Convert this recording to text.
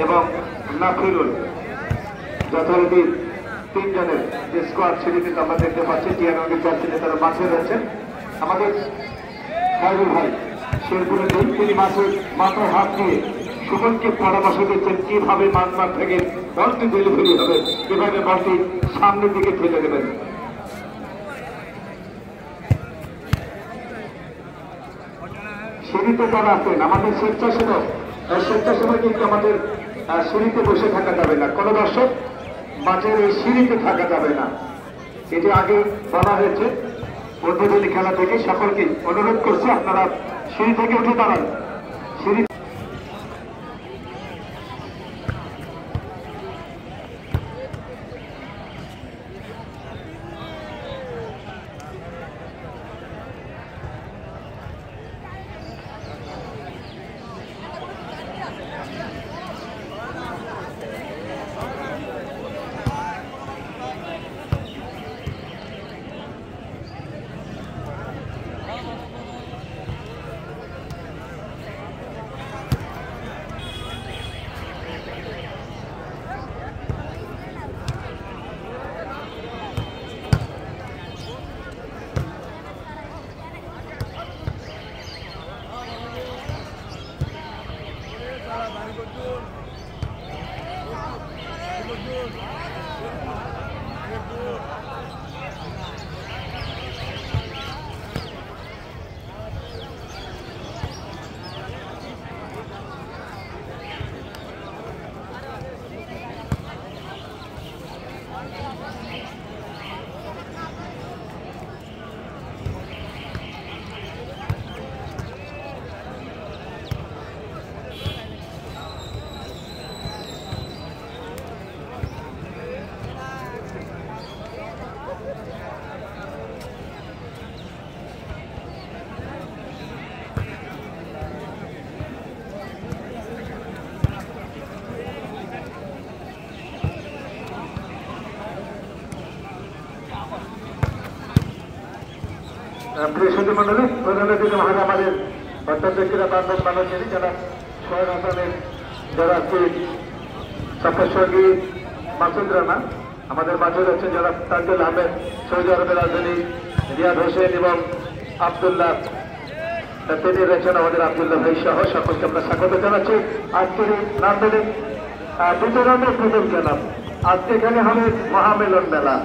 এবং নাফিরুল যথারীতি তিনজনের যে স্কোয়াড সেটিতে আমরা দেখতে পাচ্ছি টিয়ানগের জার্সিতে তারা মাঠে রয়েছেন। আমাদের খায়রুল ভাই শেরপুরের তিনি মাথায় হাত দিয়ে সুমনকে পরামর্শ দিচ্ছেন কিভাবে মাঠ থেকে বলটি ডেলিভারি হবে, কিভাবে বলটি সামনের দিকে ফেলে দেবেন। সিঁড়িতে যারা আছেন আমাদের স্বেচ্ছাসেবক কিন্তু আমাদের সিঁড়িতে বসে থাকা যাবে না, কোন দর্শক মাঠের এই সিঁড়িতে থাকা যাবে না। এটি আগে বলা হয়েছে উদ্বোধনী খেলা থেকে সকলকে অনুরোধ করছি আপনারা সিঁড়ি থেকে উঠে দাঁড়ান। সিঁড়ি প্রিয় মন্ডলী প্রধান অতিথি মহারাজ আমাদের অর্থাৎরা বান্ধব মানুষের যারা শহর হাসানের যারা আজকে সফর সঙ্গী মাসুদ রানা আমাদের মাঝে রয়েছেন, যারা তাজুল আহমেদ সৌদি আরবের রাজধানী রিয়াদ হোসেন এবং আবদুল্লাহ তিনি রয়েছেন আমাদের আবদুল্লাহ ভাই সহ সকলকে আমরা স্বাগত জানাচ্ছি আজকের এই নান্দনিক দ্বিতীয় রাউন্ডের প্রথম খেলা। আজকে এখানে হবে মহামেলন মেলা।